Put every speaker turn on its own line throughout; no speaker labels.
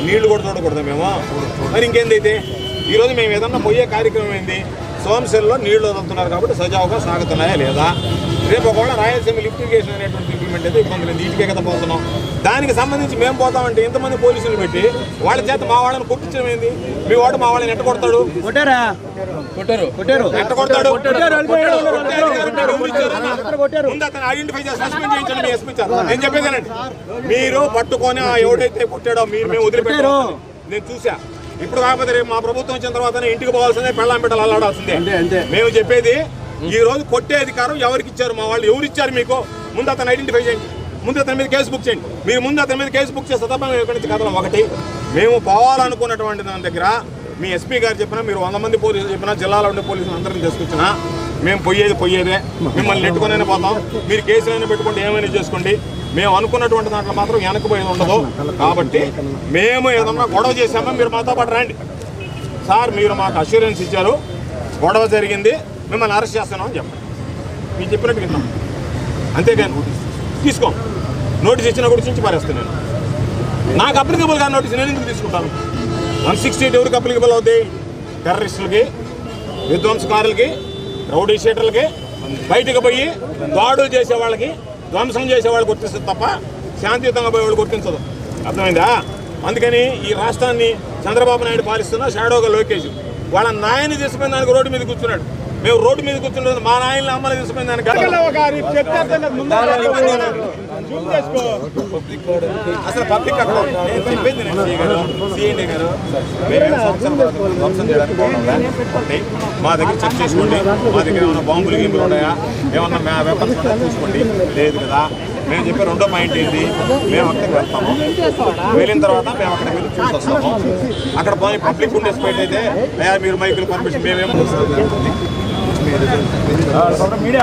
నీళ్లు కూడా చూడకూడదా మేము? మరి ఇంకేందైతే ఈరోజు మేము ఏదన్నా పోయే కార్యక్రమం ఏంది? సోమశిలలో నీళ్లు వదులుతున్నారు కాబట్టి సజావుగా సాగుతున్నాయా లేదా? రేపు ఒకవేళ రాయలసీమ లిఫ్ట్ ఇరిగేషన్ అనేటువంటి ఇంప్లిమెంట్ అయితే ఇబ్బంది లేదు, ఇంటికే కదా పోతున్నాం. దానికి సంబంధించి మేము పోతామంటే ఇంతమంది పోలీసులు పెట్టి వాళ్ళ చేత మా వాళ్ళని కొట్టించడం ఏంది? మీ వాడు మా వాళ్ళని ఎట్ట కొడతాడు? ముందు అతను ఐడెంటిఫై చేసి సస్పెండ్ చేయించండి. మీ ఎస్పీ నేను చెప్పేదానండి, మీరు పట్టుకొని ఎవడైతే కొట్టాడో మేము వదిలిపెట్టారు. నేను చూసా. ఇప్పుడు కాకపోతే రేపు మా ప్రభుత్వం వచ్చిన తర్వాత ఇంటికి పోవాల్సిందే, పెళ్ళాం బిడ్డలు అల్లాడాల్సిందే. మేము చెప్పేది ఈ రోజు కొట్టే అధికారం ఎవరికి ఇచ్చారు? మా వాళ్ళు ఎవరు ఇచ్చారు మీకు? ముందు అతను ఐడెంటిఫై చేయండి, ముందు అతని మీద కేసు బుక్ చేయండి. మీరు ముందు అతని మీద కేసు బుక్ చేస్తే తప్ప మేము ఇక్కడి నుంచి కథలం. ఒకటి, మేము పోవాలనుకున్నటువంటి దాని దగ్గర మీ ఎస్పీ గారు చెప్పినా, మీరు 100 మంది పోలీసులు చెప్పినా, జిల్లాలో ఉండే పోలీసులు అందరినీ తీసుకొచ్చినా మేము పోయేదే మిమ్మల్ని నెట్టుకునే పోతాం. మీరు కేసులైనా పెట్టుకోండి, ఏమైనా చేసుకోండి. మేము అనుకున్నటువంటి దాంట్లో మాత్రం వెనకపోయేది ఉండదు. కాబట్టి మేము ఏదన్నా గొడవ చేసామో మీరు మాతో పాటు రండి. సార్ మీరు మాకు అష్యూరెన్స్ ఇచ్చారు, గొడవ జరిగింది, మిమ్మల్ని అరెస్ట్ చేస్తున్నాం అని చెప్పండి. మీరు చెప్పినట్టు విన్నాం, అంతేగాని తీసుకో. నోటీస్ ఇచ్చిన కూడా చించి పారేస్తాను నేను. నాకు అప్లికబుల్ గా నోటీస్ నేను ఎందుకు తీసుకుంటాను? 168 ఎవరికి అప్లికబుల్ అవుతాయి? టెర్రరిస్టులకి, విధ్వంసకారులకి, రౌడీ షీటర్లకి, బయటకు పోయి దాడులు చేసే వాళ్ళకి, ధ్వంసం చేసే వాళ్ళు గుర్తిస్తుంది తప్ప శాంతియుతంగా పోయే వాళ్ళు గుర్తించదు. అర్థమైందా? అందుకని ఈ రాష్ట్రాన్ని చంద్రబాబు నాయుడు పాలిస్తున్న షాడోగా లోకేష్ వాళ్ళ నాయని తీసుకుపోయిన దానికి రోడ్డు మీద కూర్చున్నాడు. మేము రోడ్డు మీద కూర్చుంటుంది మా నాయనని అమ్మని తీసుకుపోయిన దానికి అసలు పబ్లిక్ చెప్పింది సిఐడి గారు ధ్వంసం చేయడానికి మా దగ్గర చెక్ చేసుకోండి. మా దగ్గర ఏమైనా బాంబులు గింపులు ఉన్నాయా, ఏమన్నా వెపన్స్ ఉన్నాయా చూసుకోండి. లేదు కదా. మేము చెప్పే రెండో పాయింట్ ఏంటి? మేము అక్కడికి వెళ్తాము, వెళ్ళిన తర్వాత మేము అక్కడికి వెళ్ళి చూసి వస్తాము. అక్కడ పోయి పబ్లిక్ ఉండే స్పైట్ అయితే మీరు మైకులు పర్మిషన్ మేమేమో మీడియా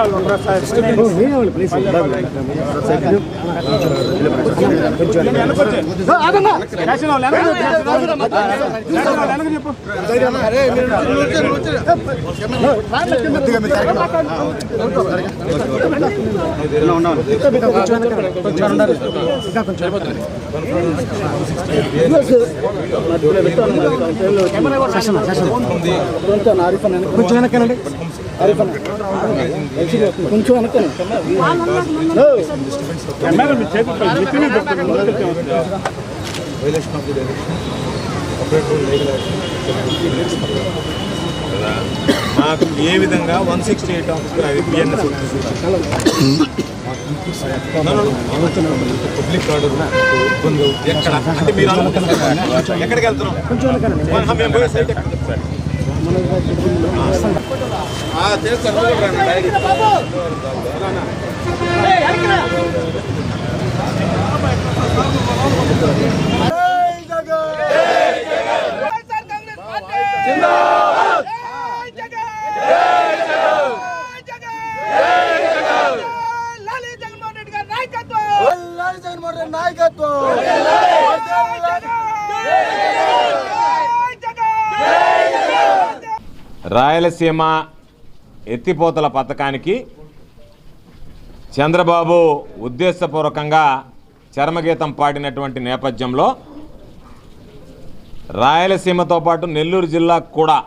కొంచెం అనుకోండి.
మాకు ఏ విధంగా 168 పబ్లిక్ ఆర్డర్ ఎక్కడ అంటే మీరు ఎక్కడికి వెళ్తున్నాం? మేము పోయే సైట్ ఎక్కడ చెప్తారు? చేస్తారు
నాయకత్వం.
రాయలసీమ ఎత్తిపోతల పథకానికి చంద్రబాబు ఉద్దేశపూర్వకంగా చరమగీతం పాడినటువంటి నేపథ్యంలో రాయలసీమతో పాటు నెల్లూరు జిల్లాకు కూడా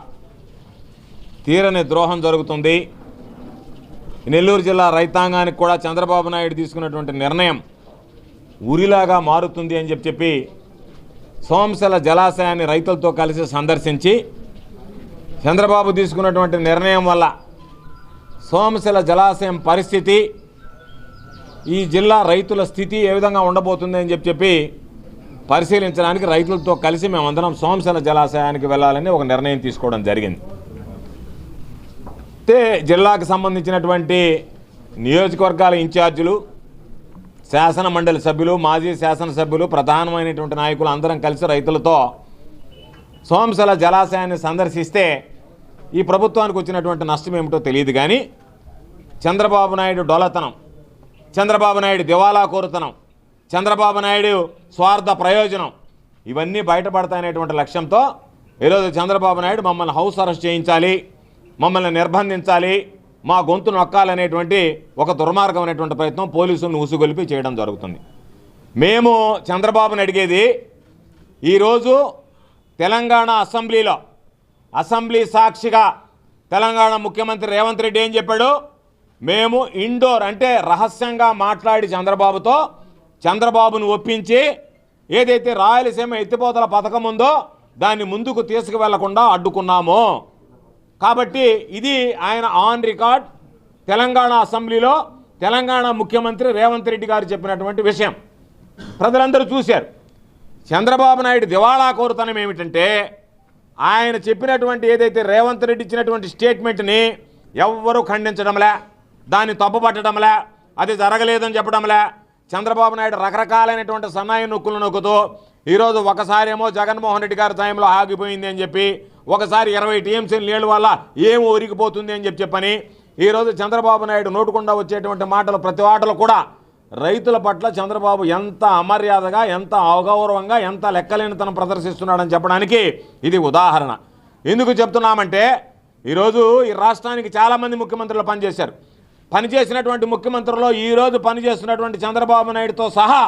తీరని ద్రోహం జరుగుతుంది. నెల్లూరు జిల్లా రైతాంగానికి కూడా చంద్రబాబు నాయుడు తీసుకున్నటువంటి నిర్ణయం ఉరిలాగా మారుతుంది అని చెప్పి సోమశిల జలాశయాన్ని రైతులతో కలిసి సందర్శించి చంద్రబాబు తీసుకున్నటువంటి నిర్ణయం వల్ల సోమశిల జలాశయం పరిస్థితి, ఈ జిల్లా రైతుల స్థితి ఏ విధంగా ఉండబోతుంది అని చెప్పి పరిశీలించడానికి రైతులతో కలిసి మేమందరం సోమశిల జలాశయానికి వెళ్ళాలని ఒక నిర్ణయం తీసుకోవడం జరిగింది. అయితే జిల్లాకు సంబంధించినటువంటి నియోజకవర్గాల ఇన్ఛార్జీలు, శాసన మండలి సభ్యులు, మాజీ శాసనసభ్యులు, ప్రధానమైనటువంటి నాయకులు అందరం కలిసి రైతులతో సోమశిల జలాశయాన్ని సందర్శిస్తే ఈ ప్రభుత్వానికి వచ్చినటువంటి నష్టం ఏమిటో తెలియదు. కానీ చంద్రబాబు నాయుడు డొలతనం, చంద్రబాబు నాయుడు దివాలా కోరుతనం, చంద్రబాబు నాయుడు స్వార్థ ప్రయోజనం ఇవన్నీ బయటపడతాయనేటువంటి లక్ష్యంతో ఈరోజు చంద్రబాబు నాయుడు మమ్మల్ని హౌస్ అరెస్ట్ చేయించాలి, మమ్మల్ని నిర్బంధించాలి, మా గొంతు నొక్కాలనేటువంటి ఒక దుర్మార్గమైనటువంటి ప్రయత్నం పోలీసులను ఉసుగొలిపి చేయడం జరుగుతుంది. మేము చంద్రబాబుని అడిగేది, ఈరోజు తెలంగాణ అసెంబ్లీలో అసెంబ్లీ సాక్షిగా తెలంగాణ ముఖ్యమంత్రి రేవంత్ రెడ్డి ఏం చెప్పాడు, మేము ఇండోర్ అంటే రహస్యంగా మాట్లాడి చంద్రబాబును ఒప్పించి ఏదైతే రాయలసీమ ఎత్తిపోతల పథకం ఉందో దాన్ని ముందుకు తీసుకువెళ్లకుండా అడ్డుకున్నాము. కాబట్టి ఇది ఆయన ఆన్ రికార్డ్ తెలంగాణ అసెంబ్లీలో తెలంగాణ ముఖ్యమంత్రి రేవంత్ రెడ్డి గారు చెప్పినటువంటి విషయం ప్రజలందరూ చూశారు. చంద్రబాబు నాయుడు దివాళా కోరుతనం ఏమిటంటే, ఆయన చెప్పినటువంటి ఏదైతే రేవంత్ రెడ్డి ఇచ్చినటువంటి స్టేట్మెంట్ని ఎవ్వరూ ఖండించడంలే, దాన్ని తప్పుపట్టడంలే, అది జరగలేదని చెప్పడంలే. చంద్రబాబు నాయుడు రకరకాలైనటువంటి సన్నాయి నొక్కులు నొక్కుతూ ఈరోజు ఒకసారి ఏమో జగన్మోహన్ రెడ్డి గారి టైంలో ఆగిపోయింది అని చెప్పి, ఒకసారి 20 టీఎంసీ నీళ్ళ వల్ల ఏమో ఒరిగిపోతుంది అని చెప్పని ఈరోజు చంద్రబాబు నాయుడు నోటుకుండా వచ్చేటువంటి మాటలు ప్రతి మాటలు కూడా రైతుల పట్ల చంద్రబాబు ఎంత అమర్యాదగా, ఎంత అగౌరవంగా, ఎంత లెక్కలేనితనం ప్రదర్శిస్తున్నాడని చెప్పడానికి ఇది ఉదాహరణ. ఎందుకు చెప్తున్నామంటే, ఈరోజు ఈ రాష్ట్రానికి చాలామంది ముఖ్యమంత్రులు పనిచేశారు. పనిచేసినటువంటి ముఖ్యమంత్రుల్లో ఈరోజు పనిచేస్తున్నటువంటి చంద్రబాబు నాయుడుతో సహా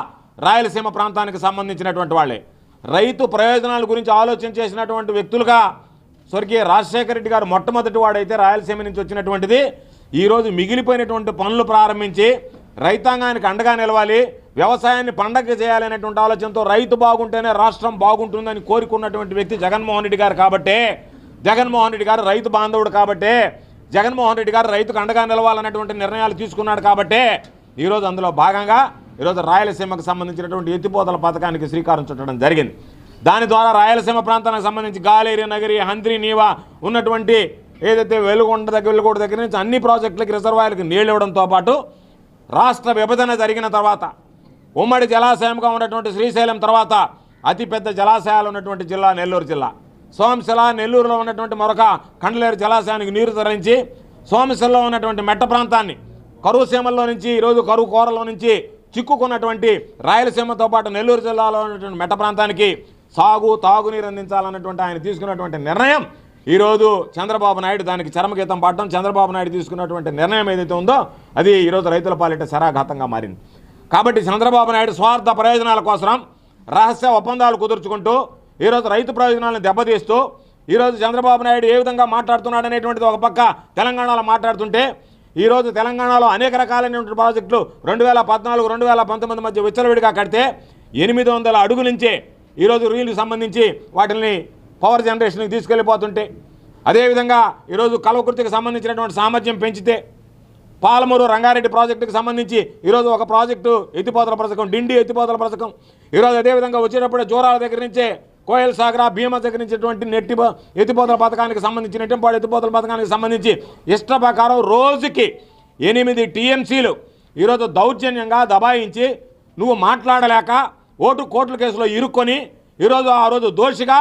రాయలసీమ ప్రాంతానికి సంబంధించినటువంటి వాళ్ళే. రైతు ప్రయోజనాల గురించి ఆలోచన చేసినటువంటి వ్యక్తులుగా స్వర్గీయ రాజశేఖర రెడ్డి గారు మొట్టమొదటి వాడైతే రాయలసీమ నుంచి వచ్చినటువంటిది. ఈరోజు మిగిలిపోయినటువంటి పనులు ప్రారంభించి రైతాంగానికి అండగా నిలవాలి, వ్యవసాయాన్ని పండగ చేయాలనేటువంటి ఆలోచనతో రైతు బాగుంటేనే రాష్ట్రం బాగుంటుందని కోరుకున్నటువంటి వ్యక్తి జగన్మోహన్ రెడ్డి గారు. కాబట్టే జగన్మోహన్ రెడ్డి గారు రైతు బాంధవుడు, కాబట్టే జగన్మోహన్ రెడ్డి గారు రైతుకు అండగా నిలవాలన్నటువంటి నిర్ణయాలు తీసుకున్నాడు. కాబట్టే ఈరోజు అందులో భాగంగా ఈరోజు రాయలసీమకు సంబంధించినటువంటి ఎత్తిపోతల పథకానికి శ్రీకారం చుట్టడం జరిగింది. దాని ద్వారా రాయలసీమ ప్రాంతానికి సంబంధించి గాలేరి, నగరి, హంద్రి, నీవా ఉన్నటువంటి ఏదైతే వెలుగొండ దగ్గర నుంచి అన్ని ప్రాజెక్టులకి, రిజర్వాయర్లకు నీళ్ళు ఇవ్వడంతో పాటు రాష్ట్ర విభజన జరిగిన తర్వాత ఉమ్మడి జలాశయంగా ఉన్నటువంటి శ్రీశైలం తర్వాత అతిపెద్ద జలాశయాలు ఉన్నటువంటి జిల్లా నెల్లూరు జిల్లా. సోమశిల, నెల్లూరులో ఉన్నటువంటి మరొక కండలేరు జలాశయానికి నీరు తరలించి సోమశిలలో ఉన్నటువంటి మెట్ట ప్రాంతాన్ని కరువు సీమల్లో నుంచి ఈరోజు కరువు కోరలో నుంచి చిక్కుకున్నటువంటి రాయలసీమతో పాటు నెల్లూరు జిల్లాలో ఉన్నటువంటి మెట్ట ప్రాంతానికి సాగు, తాగునీరు అందించాలన్నటువంటి ఆయన తీసుకున్నటువంటి నిర్ణయం ఈరోజు చంద్రబాబు నాయుడు దానికి చరమగీతం పాడటం, చంద్రబాబు నాయుడు తీసుకున్నటువంటి నిర్ణయం ఏదైతే ఉందో అది ఈరోజు రైతుల పాలిట శరాఘాతంగా మారింది. కాబట్టి చంద్రబాబు నాయుడు స్వార్థ ప్రయోజనాల కోసం రహస్య ఒప్పందాలు కుదుర్చుకుంటూ ఈరోజు రైతు ప్రయోజనాలను దెబ్బతీస్తూ ఈరోజు చంద్రబాబు నాయుడు ఏ విధంగా మాట్లాడుతున్నాడు అనేటువంటిది ఒక పక్క తెలంగాణలో మాట్లాడుతుంటే, ఈరోజు తెలంగాణలో అనేక రకాలైనటువంటి ప్రాజెక్టులు 2014, 2019 మధ్య విచ్చలవిడిగా కడితే 800 అడుగుల నుంచే ఈరోజు రీళ్లకు సంబంధించి వాటిని పవర్ జనరేషన్కి తీసుకెళ్ళిపోతుంటే, అదేవిధంగా ఈరోజు కల్వకుర్తికి సంబంధించినటువంటి సామర్థ్యం పెంచితే, పాలమూరు రంగారెడ్డి ప్రాజెక్టుకి సంబంధించి ఈరోజు ఒక ప్రాజెక్టు ఎత్తిపోతల పథకం, డిండి ఎత్తిపోతల పథకం, ఈరోజు అదేవిధంగా వచ్చేటప్పుడు జోరాల దగ్గర నుంచే కోయల్ సాగర, భీమా దగ్గర నుంచినటువంటి ఎత్తిపోతల పథకానికి సంబంధించి, నెట్టంపాడు ఎత్తిపోతల పథకానికి సంబంధించి ఇష్ట ప్రకారం రోజుకి 8 టీఎంసీలు ఈరోజు దౌర్జన్యంగా దబాయించి నువ్వు మాట్లాడలేక కోట్ల కేసులో ఇరుక్కొని ఈరోజు ఆ రోజు దోషిగా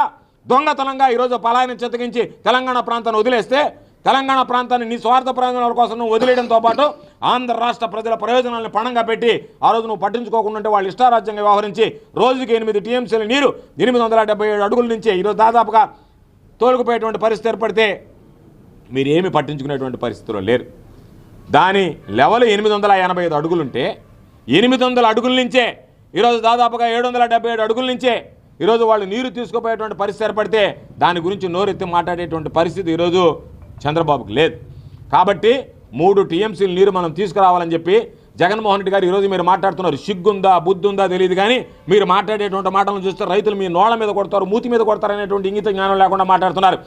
దొంగతనంగా ఈరోజు పలాయనం చిత్తగించి తెలంగాణ ప్రాంతాన్ని వదిలేస్తే, తెలంగాణ ప్రాంతాన్ని నీ స్వార్థ ప్రయోజనాల కోసం నువ్వు వదిలేయడంతో పాటు ఆంధ్ర రాష్ట్ర ప్రజల ప్రయోజనాలను పణంగా పెట్టి ఆ రోజు నువ్వు పట్టించుకోకుండా ఉంటే వాళ్ళు ఇష్టారాజ్యంగా వ్యవహరించి రోజుకి 8 టీఎంసీల నీరు 877 అడుగుల నుంచి ఈరోజు దాదాపుగా తోలుకుపోయేటువంటి పరిస్థితి ఏర్పడితే మీరేమి పట్టించుకునేటువంటి పరిస్థితిలో లేరు. దాని లెవెల్ 885 అడుగులుంటే 800 అడుగుల నుంచే ఈరోజు దాదాపుగా 777 అడుగుల నుంచే ఈరోజు వాళ్ళు నీరు తీసుకుపోయేటువంటి పరిస్థితి ఏర్పడితే దాని గురించి నోరెత్తి మాట్లాడేటువంటి పరిస్థితి ఈరోజు చంద్రబాబుకి లేదు. కాబట్టి 3 టీఎంసీల నీరు మనం తీసుకురావాలని చెప్పి జగన్మోహన్ రెడ్డి గారు ఈరోజు మీరు మాట్లాడుతున్నారు. సిగ్గుందా బుద్ధి ఉందా తెలియదు, కానీ మీరు మాట్లాడేటువంటి మాటలను చూస్తే రైతులు మీ నోళ్ళ మీద కొడతారు, మూతి మీద కొడతారు అనేటువంటి ఇంగిత జ్ఞానం లేకుండా మాట్లాడుతున్నారు.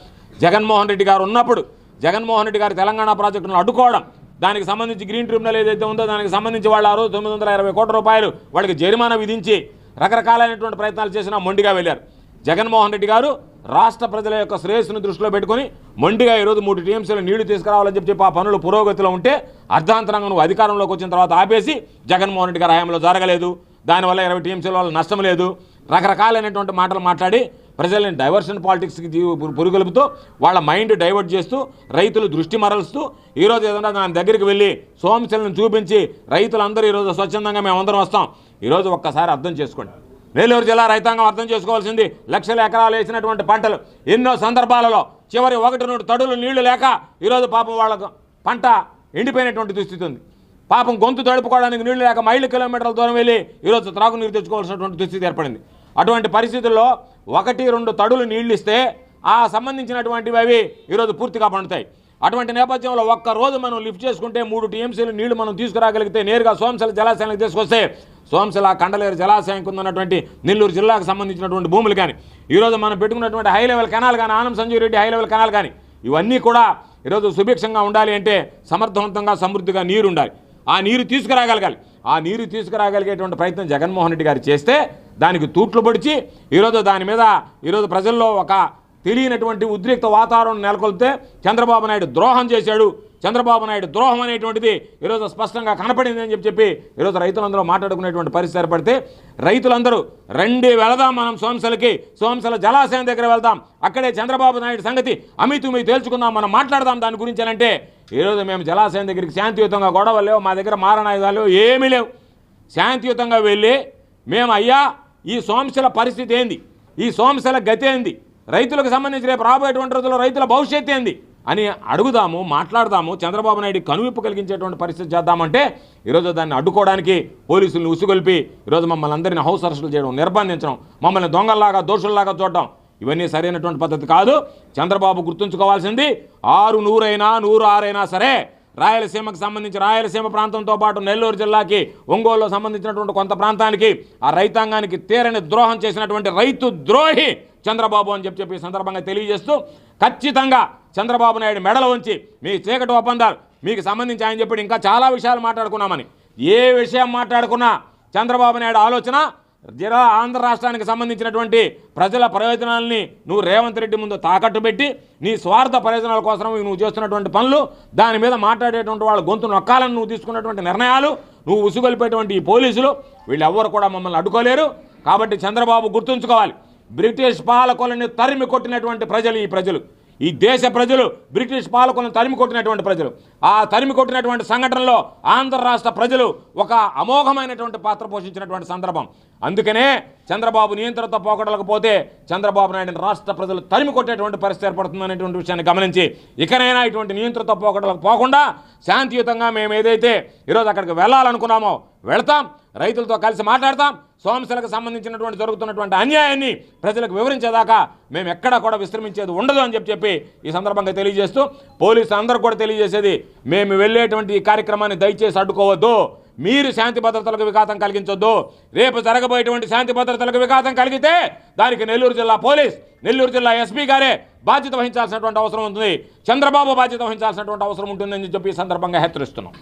జగన్మోహన్ రెడ్డి గారు ఉన్నప్పుడు జగన్మోహన్ రెడ్డి గారు తెలంగాణ ప్రాజెక్టులను అడ్డుకోవడం, దానికి సంబంధించి గ్రీన్ ట్రిబ్యునల్ ఏదైతే ఉందో దానికి సంబంధించి వాళ్ళు ఆ రోజు 920 కోట్ల రూపాయలు వాళ్ళకి జరిమానా విధించి రకరకాలైనటువంటి ప్రయత్నాలు చేసినా మొండిగా వెళ్ళారు. జగన్మోహన్ రెడ్డి గారు రాష్ట్ర ప్రజల యొక్క శ్రేయస్సును దృష్టిలో పెట్టుకుని మొండిగా ఈరోజు 3 టీఎంసీలు నీళ్లు తీసుకురావాలని చెప్పి ఆ పనులు పురోగతిలో ఉంటే అర్ధాంతరంగా నువ్వు అధికారంలోకి వచ్చిన తర్వాత ఆపేసి జగన్మోహన్ రెడ్డి గారి హయాంలో జరగలేదు, దానివల్ల 20 టీఎంసీల వల్ల నష్టం లేదు, రకరకాలైనటువంటి మాటలు మాట్లాడి ప్రజల్ని డైవర్షన్ పాలిటిక్స్కి పురుగొలుపుతూ వాళ్ళ మైండ్ డైవర్ట్ చేస్తూ రైతులు దృష్టి మరలుస్తూ ఈరోజు ఏదన్నా దాని దగ్గరికి వెళ్ళి సోమశలను చూపించి రైతులందరూ ఈరోజు స్వచ్ఛందంగా మేమందరం వస్తాం. ఈరోజు ఒక్కసారి అర్థం చేసుకోండి, నెల్లూరు జిల్లా రైతాంగం అర్థం చేసుకోవాల్సింది. లక్షల ఎకరాలు వేసినటువంటి పంటలు ఎన్నో సందర్భాలలో చివరి 1-2 తడులు నీళ్లు లేక ఈరోజు పాపం వాళ్ళకు పంట ఎండిపోయినటువంటి దుస్థితి ఉంది. పాపం గొంతు తడుపుకోవడానికి నీళ్లు లేక మైళ్ళు కిలోమీటర్ల దూరం వెళ్ళి ఈరోజు త్రాగునీరు తెచ్చుకోవాల్సినటువంటి దుస్థితి ఏర్పడింది. అటువంటి పరిస్థితుల్లో 1-2 తడులు నీళ్లు ఇస్తే ఆ సంబంధించినటువంటివి అవి ఈరోజు పూర్తిగా పండుతాయి. అటువంటి నేపథ్యంలో ఒక్కరోజు మనం లిఫ్ట్ చేసుకుంటే 3 టీఎంసీలు నీళ్లు మనం తీసుకురాగలిగితే నేరుగా సోమశల జలాశయానికి తీసుకొస్తే సోమశల కండలేరు జలాశయానికి ఉన్నటువంటి నెల్లూరు జిల్లాకు సంబంధించినటువంటి భూములు కానీ ఈరోజు మనం పెట్టుకున్నటువంటి హై లెవెల్ కెనాల్ కానీ Anam Sanjeev Reddy high level canal కానీ ఇవన్నీ కూడా ఈరోజు సుభిక్షంగా ఉండాలి అంటే సమర్థవంతంగా సమృద్ధిగా నీరు ఉండాలి. ఆ నీరు తీసుకురాగలగాలి. ఆ నీరు తీసుకురాగలిగేటువంటి ప్రయత్నం జగన్మోహన్ రెడ్డి గారు చేస్తే దానికి తూట్లు పొడిచి ఈరోజు దాని మీద ఈరోజు ప్రజల్లో ఒక తెలియనటువంటి ఉద్రిక్త వాతావరణం నెలకొల్పితే చంద్రబాబు నాయుడు ద్రోహం చేశాడు, చంద్రబాబు నాయుడు ద్రోహం అనేటువంటిది ఈరోజు స్పష్టంగా కనపడింది అని చెప్పి ఈరోజు రైతులందరూ మాట్లాడుకునేటువంటి పరిస్థితి ఏర్పడితే రైతులందరూ రండి వెళదాం మనం సోమశలకి, సోమశల జలాశయం దగ్గర వెళ్దాం, అక్కడే చంద్రబాబు నాయుడు సంగతి అమితుమి తేల్చుకుందాం, మనం మాట్లాడదాం దాని గురించి అని అంటే ఈరోజు మేము జలాశయం దగ్గరికి శాంతియుతంగా గొడవలు లేవు, మా దగ్గర మారణాయుధాలు ఏమీ లేవు, శాంతియుతంగా వెళ్ళి మేము అయ్యా ఈ సోమశల పరిస్థితి ఏంది, ఈ సోమశల గతి ఏంది, రైతులకు సంబంధించి రేపు రాబోయేటువంటి రోజుల్లో రైతుల భవిష్యత్తు ఏంది అని అడుగుదాము, మాట్లాడదాము, చంద్రబాబు నాయుడు కనువిప్పు కలిగించేటువంటి పరిస్థితి చేద్దామంటే ఈరోజు దాన్ని అడ్డుకోవడానికి పోలీసులను ఉసుగొల్పి ఈరోజు మమ్మల్ని అందరినీ హౌస్ అరెస్టులు చేయడం, నిర్బంధించడం, మమ్మల్ని దొంగల్లాగా దోషుల్లాగా చూడడం ఇవన్నీ సరైనటువంటి పద్ధతి కాదు. చంద్రబాబు గుర్తుంచుకోవాల్సింది 100 సరే రాయలసీమకు సంబంధించి రాయలసీమ ప్రాంతంతో పాటు నెల్లూరు జిల్లాకి ఒంగోలులో సంబంధించినటువంటి కొంత ప్రాంతానికి ఆ రైతాంగానికి తీరని ద్రోహం చేసినటువంటి రైతు ద్రోహి చంద్రబాబు అని చెప్పి సందర్భంగా తెలియజేస్తూ ఖచ్చితంగా చంద్రబాబు నాయుడు మెడలు ఉంచి మీ చీకటి ఒప్పందాలు మీకు సంబంధించి ఆయన చెప్పి ఇంకా చాలా విషయాలు మాట్లాడుకున్నామని, ఏ విషయం మాట్లాడుకున్నా చంద్రబాబు నాయుడు ఆలోచన జిల్లా ఆంధ్ర రాష్ట్రానికి సంబంధించినటువంటి ప్రజల ప్రయోజనాలని నువ్వు రేవంత్ రెడ్డి ముందు తాకట్టు పెట్టి నీ స్వార్థ ప్రయోజనాల కోసం నువ్వు చేస్తున్నటువంటి పనులు, దాని మీద మాట్లాడేటువంటి వాళ్ళ గొంతు నొక్కాలని నువ్వు తీసుకున్నటువంటి నిర్ణయాలు, నువ్వు ఉసుగొలిపేటువంటి ఈ పోలీసులు వీళ్ళెవ్వరు కూడా మమ్మల్ని అడ్డుకోలేరు. కాబట్టి చంద్రబాబు గుర్తుంచుకోవాలి, బ్రిటిష్ పాలకులను తరిమి కొట్టినటువంటి ప్రజలు ఈ ప్రజలు, ఈ దేశ ప్రజలు బ్రిటిష్ పాలకులను తరిమి కొట్టినటువంటి ప్రజలు. ఆ తరిమి కొట్టినటువంటి సంఘటనలో ఆంధ్ర రాష్ట్ర ప్రజలు ఒక అమోఘమైనటువంటి పాత్ర పోషించినటువంటి సందర్భం. అందుకనే చంద్రబాబు నియంత్రణతో పోకడలేకపోతే చంద్రబాబు నాయుడు రాష్ట్ర ప్రజలు తరిమి కొట్టేటువంటి పరిస్థితి ఏర్పడుతుంది అనేటువంటి విషయాన్ని గమనించి ఇకనైనా ఇటువంటి నియంత్రణతో పోకడలకు పోకుండా శాంతియుతంగా మేము ఏదైతే ఈరోజు అక్కడికి వెళ్ళాలనుకున్నామో వెళతాం, రైతులతో కలిసి మాట్లాడతాం, సోమశలకు సంబంధించినటువంటి జరుగుతున్నటువంటి అన్యాయాన్ని ప్రజలకు వివరించేదాకా మేము ఎక్కడా కూడా విశ్రమించేది ఉండదు అని చెప్పి ఈ సందర్భంగా తెలియజేస్తూ పోలీసులు అందరూ కూడా తెలియజేసేది, మేము వెళ్ళేటువంటి ఈ కార్యక్రమాన్ని దయచేసి అడ్డుకోవద్దు, మీరు శాంతి భద్రతలకు విఘాతం కలిగించొద్దు. రేపు జరగబోయేటువంటి శాంతి భద్రతలకు విఘాతం కలిగితే దానికి నెల్లూరు జిల్లా పోలీస్, నెల్లూరు జిల్లా ఎస్పీ గారే బాధ్యత వహించాల్సినటువంటి అవసరం ఉంటుంది, చంద్రబాబు బాధ్యత వహించాల్సినటువంటి అవసరం ఉంటుందని చెప్పి ఈ సందర్భంగా హెచ్చరిస్తున్నాం.